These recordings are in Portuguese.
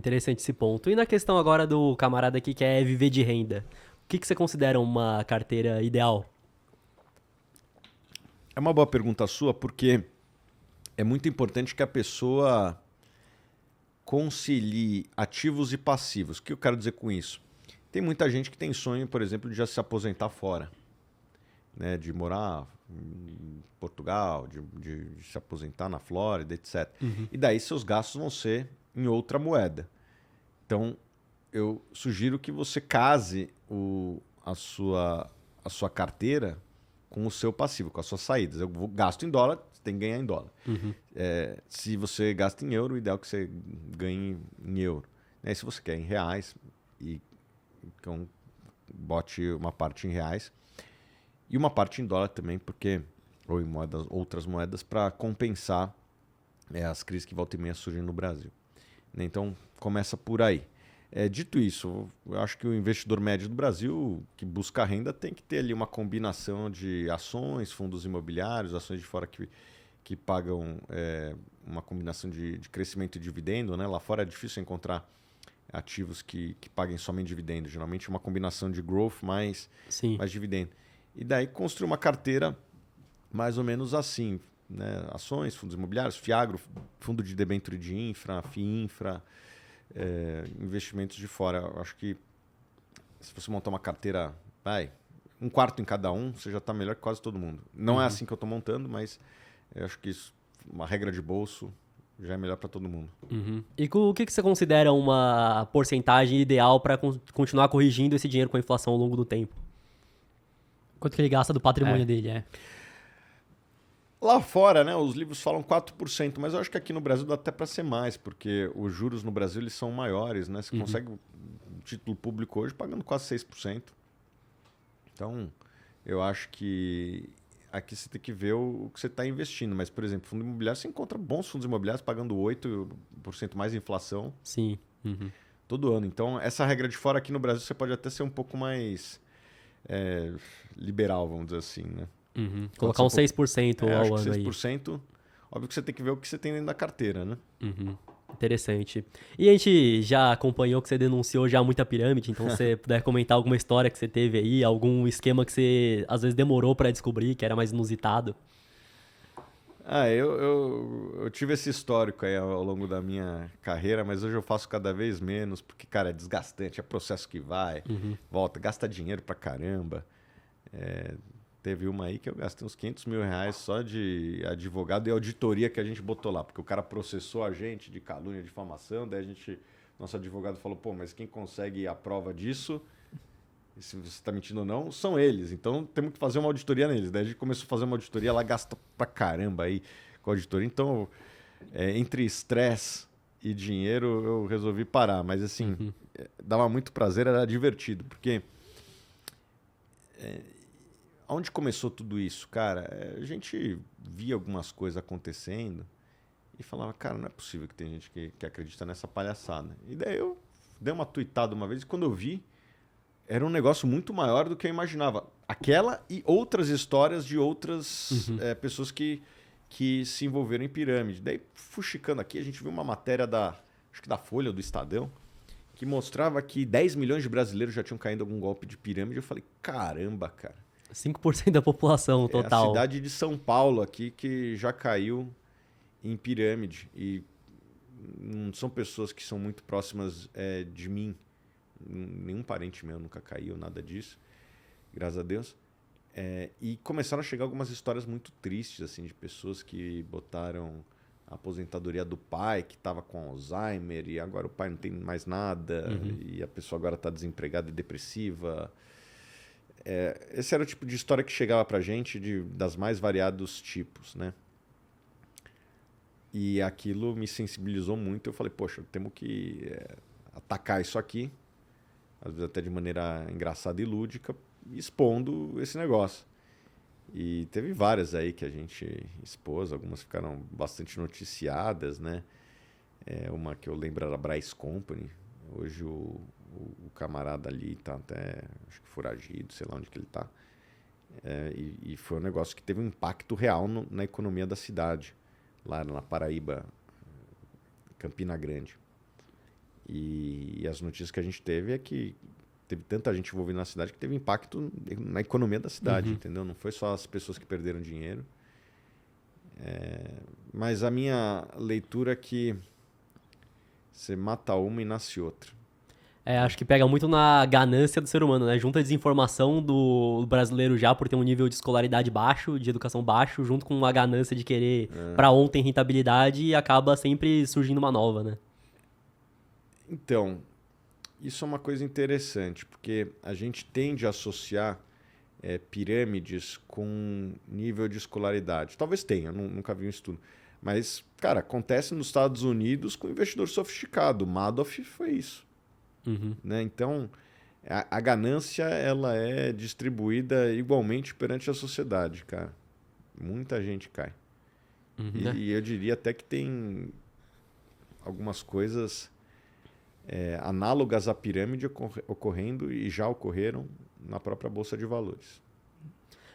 Interessante esse ponto. E na questão agora do camarada aqui que é viver de renda, o que você considera uma carteira ideal? É uma boa pergunta sua, porque é muito importante que a pessoa concilie ativos e passivos. O que eu quero dizer com isso? Tem muita gente que tem sonho, por exemplo, de já se aposentar fora, né? De morar em Portugal, de se aposentar na Flórida, etc. E daí seus gastos vão ser em outra moeda. Então, eu sugiro que você case a sua carteira com o seu passivo, com as suas saídas. Gasto em dólar, você tem que ganhar em dólar. Se você gasta em euro, o ideal é que você ganhe em euro. E se você quer em reais, então bote uma parte em reais e uma parte em dólar também, ou em outras moedas, para compensar as crises que volta e meia surgem no Brasil. Então, começa por aí. Dito isso, eu acho que o investidor médio do Brasil que busca renda tem que ter ali uma combinação de ações, fundos imobiliários, ações de fora que pagam uma combinação de crescimento e dividendo. Né? Lá fora é difícil encontrar ativos que paguem somente dividendo. Geralmente é uma combinação de growth mais dividendo. E daí construir uma carteira mais ou menos assim. Né? Ações, fundos imobiliários, FIAGRO, fundo de debênture de infra, FIINFRA, investimentos de fora. Eu acho que se você montar uma carteira, um quarto em cada um, você já está melhor que quase todo mundo. Não é assim que eu estou montando, mas eu acho que uma regra de bolso já é melhor para todo mundo. E o que você considera uma porcentagem ideal para continuar corrigindo esse dinheiro com a inflação ao longo do tempo? Quanto que ele gasta do patrimônio dele, Lá fora, né, os livros falam 4%, mas eu acho que aqui no Brasil dá até para ser mais, porque os juros no Brasil eles são maiores, né? Você consegue um título público hoje pagando quase 6%. Então, eu acho que aqui você tem que ver o que você está investindo. Mas, por exemplo, fundo imobiliário, você encontra bons fundos imobiliários pagando 8% mais de inflação Sim. todo ano. Então, essa regra de fora aqui no Brasil você pode até ser um pouco mais liberal, vamos dizer assim, né? Colocar uns 6% ao acho que ano 6%, óbvio que você tem que ver o que você tem dentro da carteira, né? Interessante. E a gente já acompanhou que você denunciou já muita pirâmide, então se você puder comentar alguma história que você teve aí, algum esquema que você às vezes demorou para descobrir, que era mais inusitado. Eu tive esse histórico aí ao longo da minha carreira, mas hoje eu faço cada vez menos, porque, cara, é desgastante, é processo que vai, volta, gasta dinheiro pra caramba. Teve uma aí que eu gastei uns 500 mil reais só de advogado e auditoria que a gente botou lá, porque o cara processou a gente de calúnia e difamação, daí nosso advogado falou, pô, mas quem consegue a prova disso, se você está mentindo ou não, são eles, então temos que fazer uma auditoria neles. Daí a gente começou a fazer uma auditoria, lá gasta pra caramba aí com a auditoria, então entre estresse e dinheiro eu resolvi parar, mas assim, dava muito prazer, era divertido, porque... Onde começou tudo isso, cara? A gente via algumas coisas acontecendo e falava, cara, não é possível que tem gente que acredita nessa palhaçada. E daí eu dei uma tuitada uma vez e quando eu vi, era um negócio muito maior do que eu imaginava. Aquela e outras histórias de outras pessoas que se envolveram em pirâmide. Daí, fuxicando aqui, a gente viu uma matéria acho que da Folha ou do Estadão, que mostrava que 10 milhões de brasileiros já tinham caído em algum golpe de pirâmide. Eu falei, caramba, cara. 5% da população É a total. cidade de São Paulo aqui que já caiu em pirâmide. E não são pessoas que são muito próximas de mim. Nenhum parente meu nunca caiu, nada disso. Graças a Deus. E começaram a chegar algumas histórias muito tristes, assim, de pessoas que botaram a aposentadoria do pai, que estava com Alzheimer, e agora o pai não tem mais nada, e a pessoa agora está desempregada e depressiva. Esse era o tipo de história que chegava pra gente das mais variados tipos, né? E aquilo me sensibilizou muito. Eu falei, poxa, temos que atacar isso aqui, às vezes até de maneira engraçada e lúdica, expondo esse negócio. E teve várias aí que a gente expôs, algumas ficaram bastante noticiadas, né? Uma que eu lembro era a Bryce Company. Hoje o camarada ali tá até, acho que foragido, sei lá onde que ele tá. E foi um negócio que teve um impacto real na economia da cidade, lá na Paraíba, Campina Grande. E as notícias que a gente teve é que teve tanta gente envolvida na cidade que teve impacto na economia da cidade, entendeu? Não foi só as pessoas que perderam dinheiro. Mas a minha leitura é que você mata uma e nasce outra. Acho que pega muito na ganância do ser humano, né? Junta a desinformação do brasileiro já por ter um nível de escolaridade baixo, de educação baixo, junto com a ganância de querer pra ontem rentabilidade e acaba sempre surgindo uma nova, né? Então, isso é uma coisa interessante, porque a gente tende a associar pirâmides com nível de escolaridade. Talvez tenha, nunca vi um estudo. Mas, cara, acontece nos Estados Unidos com investidor sofisticado. Madoff foi isso. Né? Então, a ganância ela é distribuída igualmente perante a sociedade, cara. Muita gente cai. E eu diria até que tem algumas coisas análogas à pirâmide ocorrendo e já ocorreram na própria Bolsa de Valores.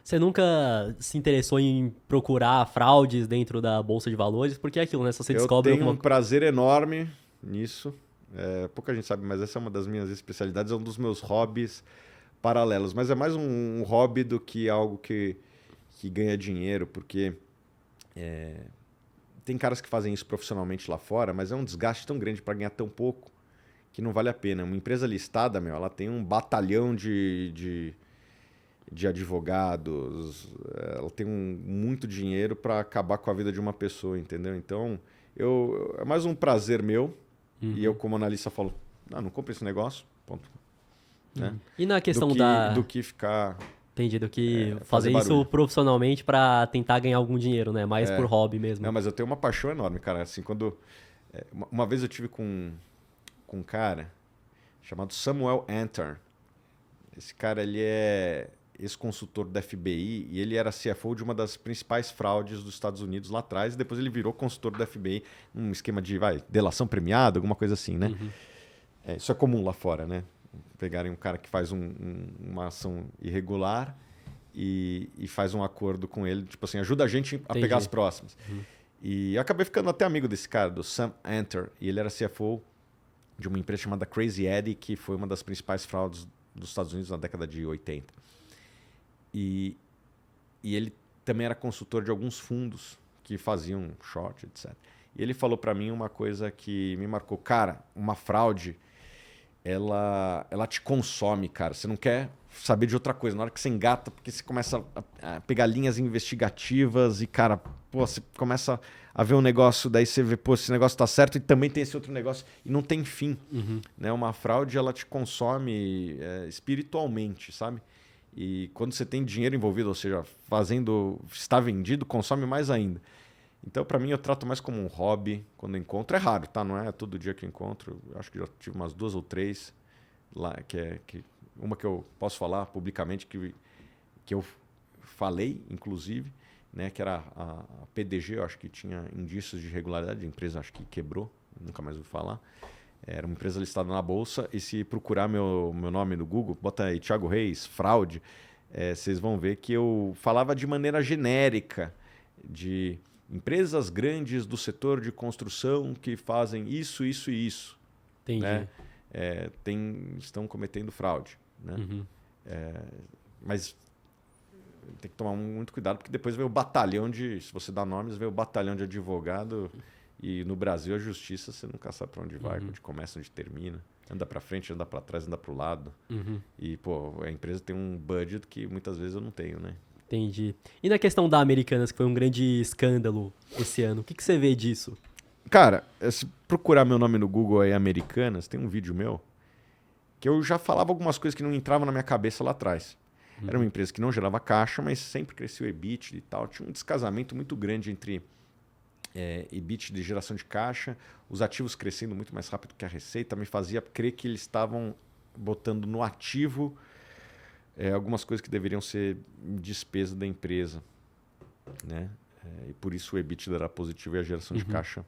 Você nunca se interessou em procurar fraudes dentro da Bolsa de Valores? Porque é aquilo, né? Se você descobre Eu tenho um prazer enorme nisso. Pouca gente sabe, mas essa é uma das minhas especialidades, é um dos meus hobbies paralelos. Mas é mais um hobby do que algo que ganha dinheiro, porque tem caras que fazem isso profissionalmente lá fora, mas é um desgaste tão grande para ganhar tão pouco que não vale a pena. Uma empresa listada, ela tem um batalhão de advogados, ela tem muito dinheiro para acabar com a vida de uma pessoa, entendeu? Então, é mais um prazer meu. E eu, como analista, falo, não compre esse negócio, ponto. Né? E na questão do que ficar... Entendi, do que fazer isso barulho. profissionalmente para tentar ganhar algum dinheiro, né? Mais por hobby mesmo. Não, mas eu tenho uma paixão enorme, cara. Assim, quando... uma vez eu tive com um cara chamado Samuel Antar. Esse cara, ele é ex-consultor da FBI e ele era CFO de uma das principais fraudes dos Estados Unidos lá atrás, e depois ele virou consultor da FBI, um esquema de delação premiada, alguma coisa assim, né? Isso é comum lá fora, né? Pegarem um cara que faz uma ação irregular e faz um acordo com ele, tipo assim, ajuda a gente a pegar as próximas. E eu acabei ficando até amigo desse cara, do Sam Antar, e ele era CFO de uma empresa chamada Crazy Eddie, que foi uma das principais fraudes dos Estados Unidos na década de 80. E ele também era consultor de alguns fundos que faziam short, etc. E ele falou para mim uma coisa que me marcou. Cara, uma fraude, ela te consome, cara. Você não quer saber de outra coisa. Na hora que você engata, porque você começa a pegar linhas investigativas e, cara, você começa a ver um negócio, daí você vê, esse negócio tá certo e também tem esse outro negócio e não tem fim. Né? Uma fraude, ela te consome espiritualmente, sabe? E quando você tem dinheiro envolvido, ou seja, está vendido, consome mais ainda. Então, para mim, eu trato mais como um hobby quando eu encontro. É raro, tá? Não é todo dia que eu encontro. Eu acho que já tive umas 2 ou 3 lá, uma que eu posso falar publicamente, que eu falei, inclusive, né? Que era a PDG, eu acho que tinha indícios de irregularidade, a empresa acho que quebrou, nunca mais ouvi falar. Era uma empresa listada na Bolsa, e se procurar meu nome no Google, bota aí Thiago Reis, fraude, vocês vão ver que eu falava de maneira genérica de empresas grandes do setor de construção que fazem isso, isso e isso. Entendi. Né? Estão cometendo fraude. Né? Mas tem que tomar muito cuidado, porque depois veio o batalhão se você dá nomes, veio o batalhão de advogado. E no Brasil, a justiça, você nunca sabe para onde vai, onde começa, onde termina. Anda para frente, anda para trás, anda para o lado. E, a empresa tem um budget que muitas vezes eu não tenho, né? Entendi. E na questão da Americanas, que foi um grande escândalo esse ano, o que você vê disso? Cara, se procurar meu nome no Google aí, Americanas, tem um vídeo meu que eu já falava algumas coisas que não entravam na minha cabeça lá atrás. Era uma empresa que não gerava caixa, mas sempre cresceu o EBIT e tal. Tinha um descasamento muito grande entre EBIT de geração de caixa, os ativos crescendo muito mais rápido que a receita, me fazia crer que eles estavam botando no ativo algumas coisas que deveriam ser despesa da empresa. Né? E por isso o EBIT era positivo e a geração de caixa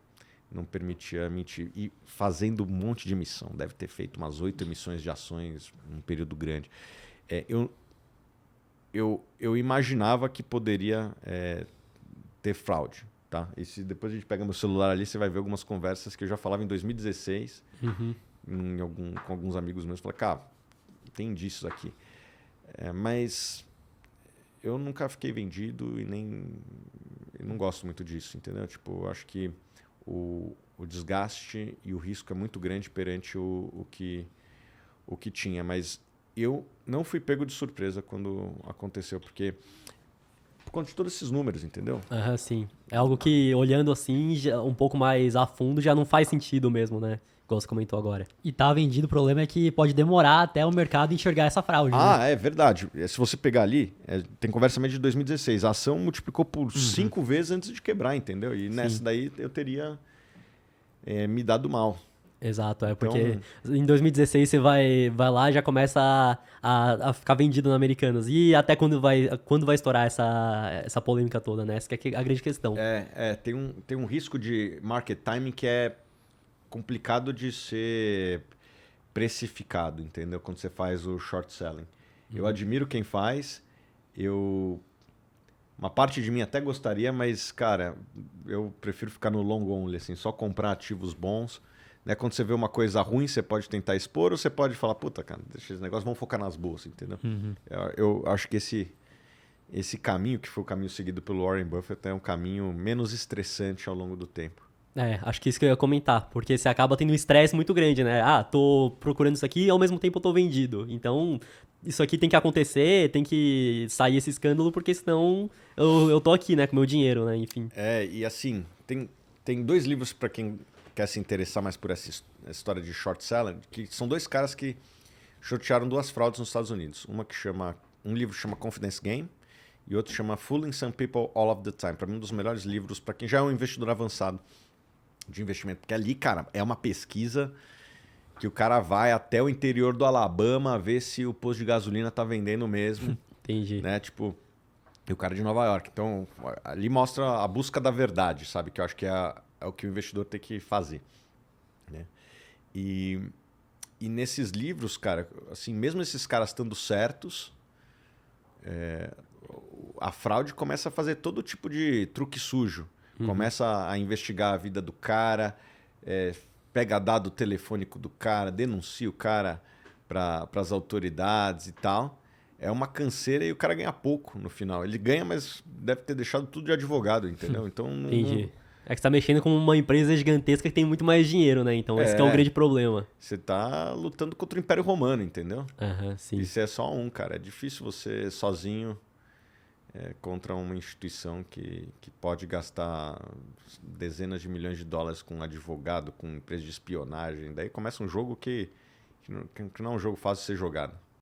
não permitia mentir. E fazendo um monte de emissão, deve ter feito umas 8 emissões de ações num período grande. Eu imaginava que poderia ter fraude. Tá? E se depois a gente pega meu celular ali, você vai ver algumas conversas que eu já falava em 2016, com alguns amigos meus. Falei, cara, tem disso aqui. Mas eu nunca fiquei vendido e eu não gosto muito disso, entendeu? Tipo, eu acho que o desgaste e o risco é muito grande perante o que tinha. Mas eu não fui pego de surpresa quando aconteceu, porque por conta de todos esses números, entendeu? Sim. É algo que, olhando assim, um pouco mais a fundo, já não faz sentido mesmo, né? Igual você comentou agora. E tá vendido, o problema é que pode demorar até o mercado enxergar essa fraude. Né? É verdade. Se você pegar ali, tem conversa média de 2016. A ação multiplicou por 5 vezes antes de quebrar, entendeu? E nessa daí eu teria me dado mal. Exato, porque em 2016 você vai lá e já começa a ficar vendido na Americanas. E até quando vai estourar essa polêmica toda, né? Essa que é a grande questão. Tem um risco de market timing que é complicado de ser precificado, entendeu? Quando você faz o short selling. Eu admiro quem faz, uma parte de mim até gostaria, mas, cara, eu prefiro ficar no long only, assim, só comprar ativos bons. Né? Quando você vê uma coisa ruim, você pode tentar expor ou você pode falar, puta, cara, deixa esse negócio, vamos focar nas boas, entendeu? Eu acho que esse caminho, que foi o caminho seguido pelo Warren Buffett, é um caminho menos estressante ao longo do tempo. Acho que isso que eu ia comentar, porque você acaba tendo um estresse muito grande, né? Tô procurando isso aqui e ao mesmo tempo eu tô vendido. Então, isso aqui tem que acontecer, tem que sair esse escândalo, porque senão eu tô aqui, né, com meu dinheiro, né? Enfim. E assim, tem 2 livros para quem quer se interessar mais por essa história de short selling, que são 2 caras que shortearam 2 fraudes nos Estados Unidos. Um livro chama Confidence Game e outro chama Fooling Some People All of the Time. Para mim, um dos melhores livros para quem já é um investidor avançado de investimento. Porque ali, cara, é uma pesquisa que o cara vai até o interior do Alabama ver se o posto de gasolina tá vendendo mesmo. Entendi. Né? Tipo, e o cara de Nova York. Então, ali mostra a busca da verdade, sabe? Que eu acho que é o que o investidor tem que fazer. Né? E nesses livros, cara, assim, mesmo esses caras estando certos, a fraude começa a fazer todo tipo de truque sujo. Começa a investigar a vida do cara, pega dado telefônico do cara, denuncia o cara para as autoridades e tal. É uma canseira e o cara ganha pouco no final. Ele ganha, mas deve ter deixado tudo de advogado, entendeu? Então, Entendi. É que você tá mexendo com uma empresa gigantesca que tem muito mais dinheiro, né? Então esse que é o grande problema. Você tá lutando contra o Império Romano, entendeu? Sim. Isso é só um, cara. É difícil você sozinho contra uma instituição que pode gastar dezenas de milhões de dólares com um advogado, com empresa de espionagem. Daí começa um jogo que não é um jogo fácil de ser jogado.